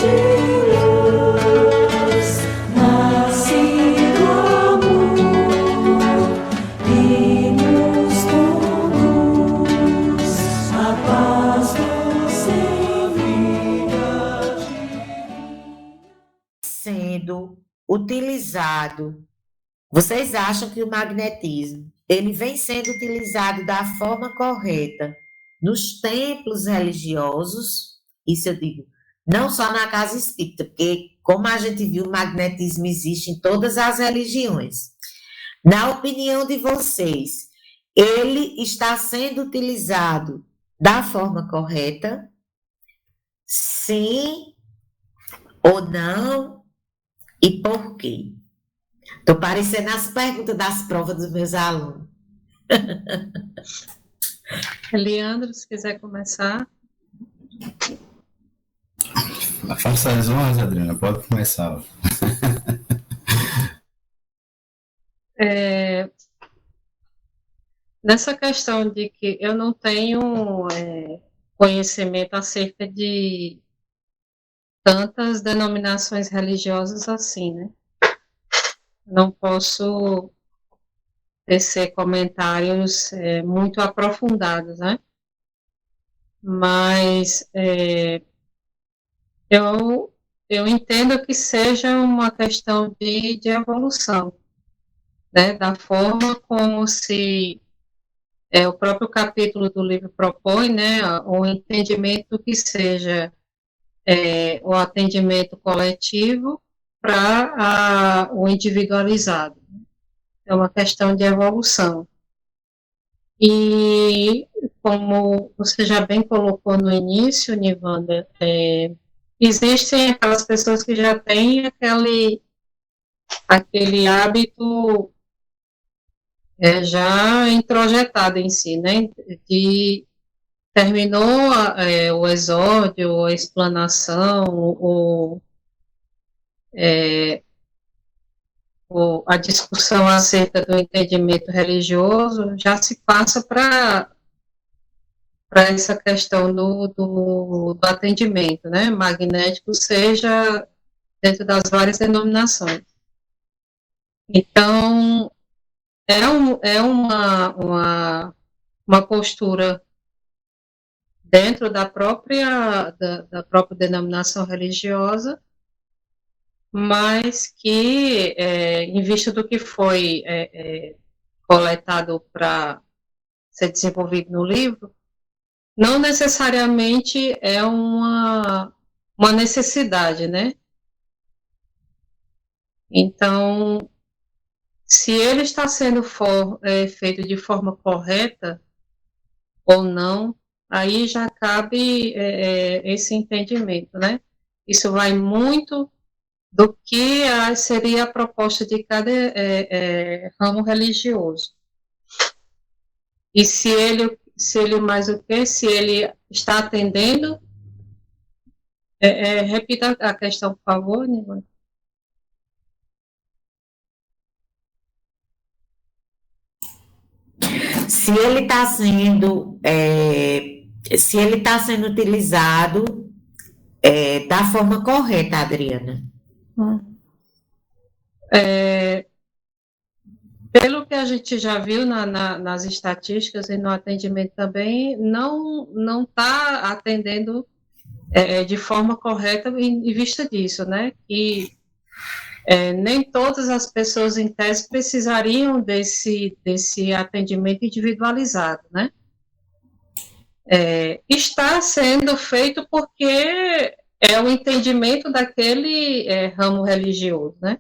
de luz, nascido amor, e nos conduz a paz doce vida sendo utilizado. Vocês acham que o magnetismo ele vem sendo utilizado da forma correta nos templos religiosos? Isso eu digo, não só na casa espírita, porque, como a gente viu, o magnetismo existe em todas as religiões. Na opinião de vocês, ele está sendo utilizado da forma correta? Sim ou não? E por quê? Estou parecendo as perguntas das provas dos meus alunos. Leandro, se quiser começar. Faça as honras, Adriana, pode começar. Nessa questão de que eu não tenho conhecimento acerca de tantas denominações religiosas assim, né? Não posso tecer comentários muito aprofundados, né? Mas eu entendo que seja uma questão de evolução, né? Da forma como se o próprio capítulo do livro propõe, né? O entendimento que seja o atendimento coletivo para o individualizado. É uma questão de evolução. E, como você já bem colocou no início, Nivanda, existem aquelas pessoas que já têm aquele hábito já introjetado em si, né? De terminou o exórdio, a explanação, a discussão acerca do entendimento religioso, já se passa para essa questão do atendimento, né, magnético, seja dentro das várias denominações. Então, é uma postura dentro da própria denominação religiosa, mas que, em vista do que foi coletado para ser desenvolvido no livro, não necessariamente é uma necessidade, né? Então, se ele está sendo feito de forma correta ou não, aí já cabe esse entendimento, né? Isso vai muito do que seria a proposta de cada ramo religioso. E se ele mais o quê? Se ele está atendendo, repita a questão, por favor, Nivanda. Se ele está sendo utilizado da forma correta, Adriana. Pelo que a gente já viu nas estatísticas e no atendimento também, não está atendendo de forma correta em vista disso, né? Que nem todas as pessoas em tese precisariam desse atendimento individualizado, né? Está sendo feito porque é o entendimento daquele ramo religioso, né?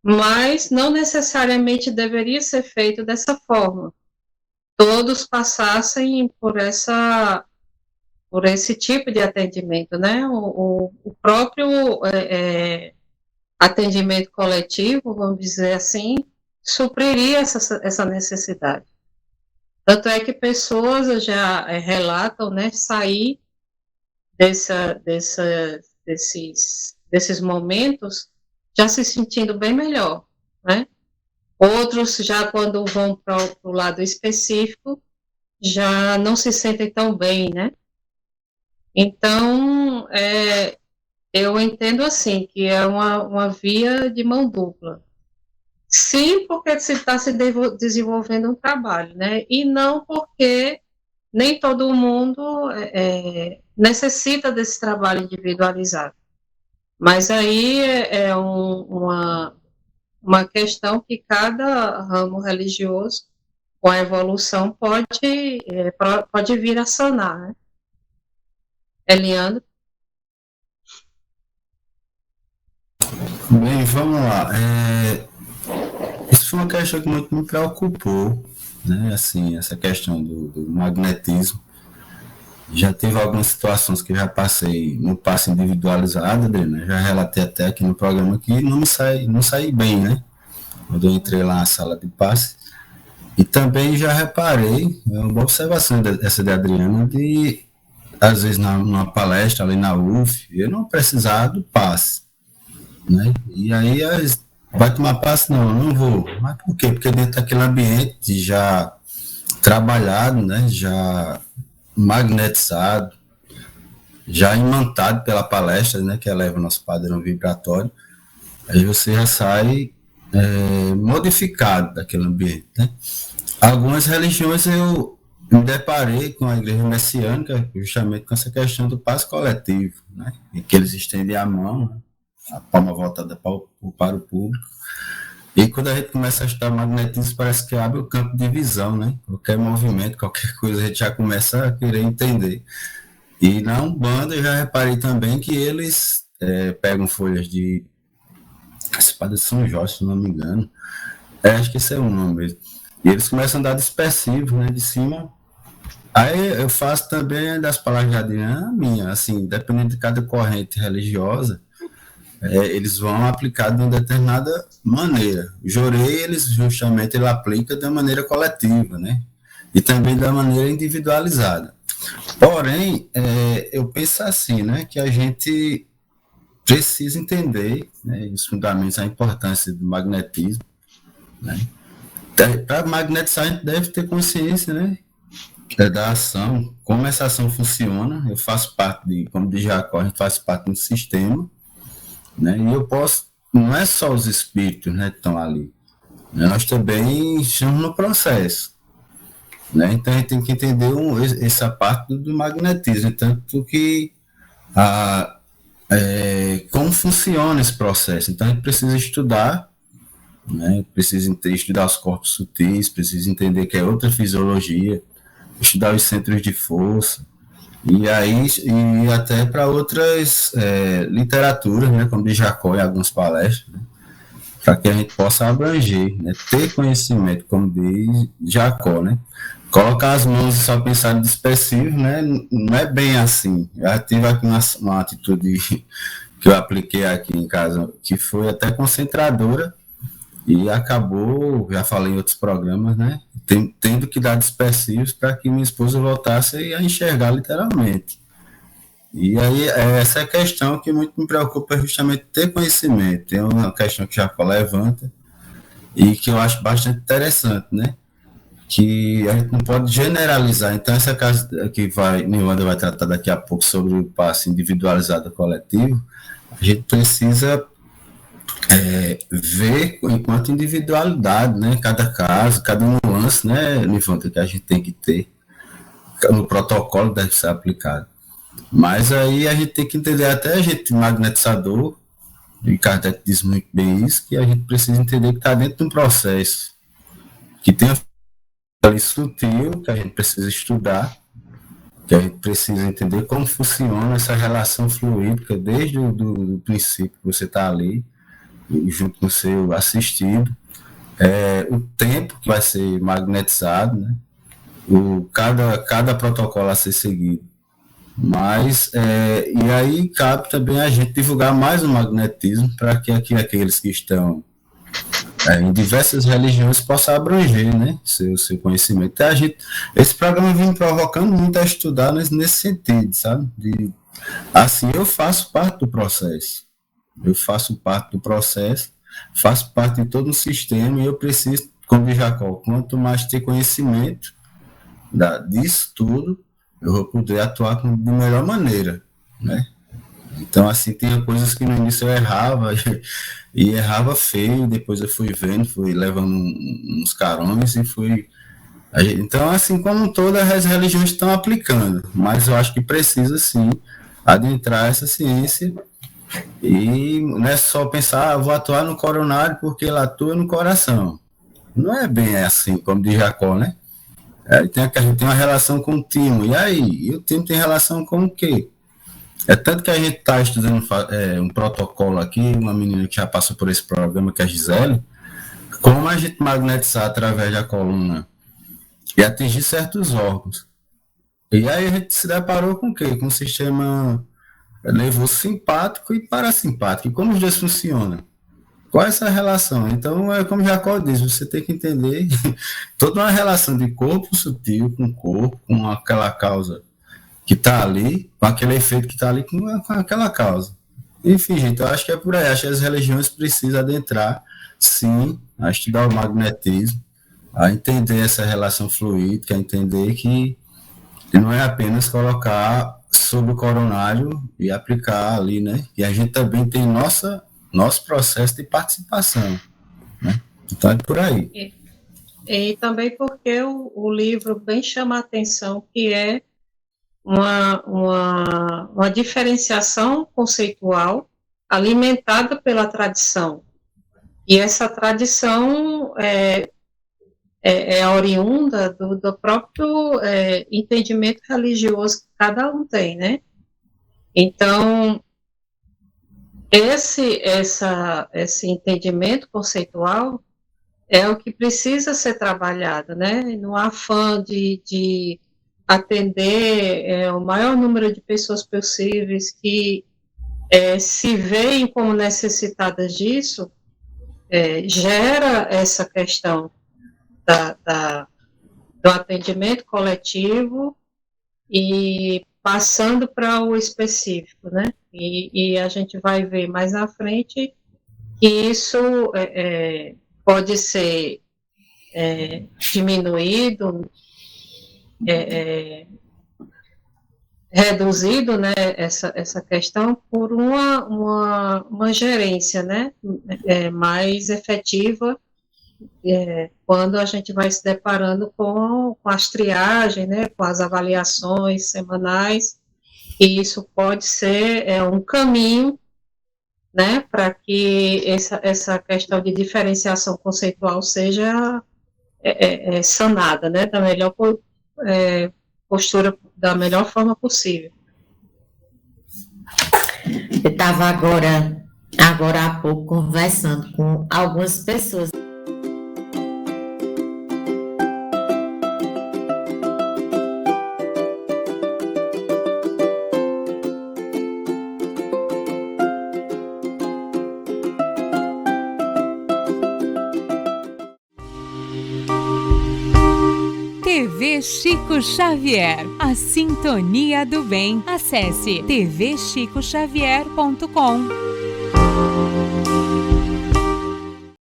Mas não necessariamente deveria ser feito dessa forma. Todos passassem por esse tipo de atendimento, né? O próprio atendimento coletivo, vamos dizer assim, supriria essa necessidade. Tanto é que pessoas já relatam, né, sair desses momentos já se sentindo bem melhor, né? Outros já quando vão para o lado específico já não se sentem tão bem, né? Então, Eu entendo assim, que é uma via de mão dupla. Sim, porque se está se desenvolvendo um trabalho, né? E não porque nem todo mundo necessita desse trabalho individualizado. Mas aí uma questão que cada ramo religioso, com a evolução, pode vir a sanar, né? Eliane? Bem, vamos lá. Isso foi uma questão que muito me preocupou, né? Assim, essa questão do magnetismo. Já teve algumas situações que eu já passei no passe individualizado, Adriana, já relatei até aqui no programa que não saí bem, né? Quando eu entrei lá na sala de passe. E também já reparei, é uma boa observação essa de Adriana, de às vezes numa palestra ali na UF, eu não precisar do passe, né? E aí vai tomar passe? Não, eu não vou. Mas por quê? Porque dentro daquele ambiente já trabalhado, né? Já magnetizado, já imantado pela palestra, né? Que eleva o nosso padrão vibratório, aí você já sai modificado daquele ambiente, né? Algumas religiões eu me deparei com a igreja messiânica justamente com essa questão do passe coletivo, né? Em que eles estendem a mão, né? A palma voltada para o público. E quando a gente começa a estudar magnetismo, parece que abre o campo de visão, né? Qualquer movimento, qualquer coisa, a gente já começa a querer entender. E na Umbanda eu já reparei também que eles pegam folhas de espada de São Jorge, se não me engano. Acho que esse é o nome mesmo. E eles começam a dar dispersivo, né? De cima. Aí eu faço também das palavras de Adriana, minha, assim, dependendo de cada corrente religiosa, eles vão aplicar de uma determinada maneira. O Jorei, ele aplica de uma maneira coletiva, né? E também da maneira individualizada. Porém, eu penso assim, né? Que a gente precisa entender, né, os fundamentos, a importância do magnetismo, né? Para magnetizar, a gente deve ter consciência, né? Da ação, como essa ação funciona. Eu faço parte como de Jacó, a gente faz parte de um sistema, né? E eu posso, não é só os espíritos, né, que estão ali, né? Nós também estamos no processo, né? Então a gente tem que entender essa parte do magnetismo, tanto que como funciona esse processo. Então a gente precisa estudar, né? Precisa estudar os corpos sutis, precisa entender que é outra fisiologia, estudar os centros de força, e até para outras literaturas, né, como de Jacó em algumas palestras, né, para que a gente possa abranger, né, ter conhecimento, como diz Jacó, né, colocar as mãos e só pensar em dispersivo, né, não é bem assim. Eu já tive aqui uma atitude que eu apliquei aqui em casa, que foi até concentradora, e acabou, já falei em outros programas, né? Tendo que dar dispersivos para que minha esposa voltasse a enxergar literalmente. E aí, essa é a questão que muito me preocupa, é justamente ter conhecimento. É uma questão que Jacó levanta e que eu acho bastante interessante, né? Que a gente não pode generalizar. Então, essa casa que Nilanda vai tratar daqui a pouco sobre o passe individualizado coletivo, a gente precisa ver enquanto individualidade, né? Cada caso, cada nuance, né, Nivanta, que a gente tem que ter no protocolo deve ser aplicado. Mas aí a gente tem que entender, até a gente magnetizador, e Kardec diz muito bem isso, que a gente precisa entender que está dentro de um processo que tem ali sutil, que a gente precisa estudar, que a gente precisa entender como funciona essa relação fluídica desde o princípio que você está ali, junto com o seu assistido, o tempo que vai ser magnetizado, né? Cada protocolo a ser seguido. Mas, e aí cabe também a gente divulgar mais o magnetismo para que aqueles que estão em diversas religiões possam abranger, né, seu conhecimento. Então, esse programa vem provocando muito a estudar nesse sentido, sabe? Assim, eu faço parte do processo. Faço parte de todo um sistema e eu preciso, como diz Jacó, quanto mais ter conhecimento disso tudo, eu vou poder atuar de melhor maneira, né? Então, assim, tinha coisas que no início eu errava, e errava feio, depois eu fui vendo, fui levando uns carões e fui... Então, assim, como todas as religiões estão aplicando, mas eu acho que precisa, sim, adentrar essa ciência e não é só pensar, vou atuar no coronário porque ele atua no coração. Não é bem assim, como diz Jacó, né? A gente tem uma relação com o timo, e aí? E o timo tem relação com o quê? É tanto que a gente está estudando um protocolo aqui, uma menina que já passou por esse programa, que é a Gisele, como a gente magnetizar através da coluna e atingir certos órgãos. E aí a gente se deparou com o quê? Com um sistema nervoso simpático e parasimpático. E como os dois funcionam? Qual é essa relação? Então, é como Jacó diz, você tem que entender toda uma relação de corpo sutil com corpo, com aquela causa que está ali, com aquele efeito que está ali, com aquela causa. Enfim, gente, eu acho que é por aí. Acho que as religiões precisam adentrar, sim, a estudar o magnetismo, a entender essa relação fluídica, a entender que não é apenas colocar sobre o coronário e aplicar ali, né? E a gente também tem nosso processo de participação, né? Então é por aí. E também porque o livro bem chama a atenção que é uma diferenciação conceitual alimentada pela tradição. E essa tradição é oriunda do próprio entendimento religioso que cada um tem, né? Então, esse entendimento conceitual é o que precisa ser trabalhado, né? No afã de atender o maior número de pessoas possíveis que se veem como necessitadas disso, gera essa questão do atendimento coletivo e passando para o específico, né? E a gente vai ver mais à frente que isso pode ser diminuído, reduzido, né, essa questão por uma gerência, né, mais efetiva quando a gente vai se deparando com as triagens, né, com as avaliações semanais, e isso pode ser um caminho, né, para que essa questão de diferenciação conceitual seja sanada, né, da melhor postura, da melhor forma possível. Eu estava agora há pouco conversando com algumas pessoas. TV Chico Xavier, a sintonia do bem. Acesse tvchicoxavier.com.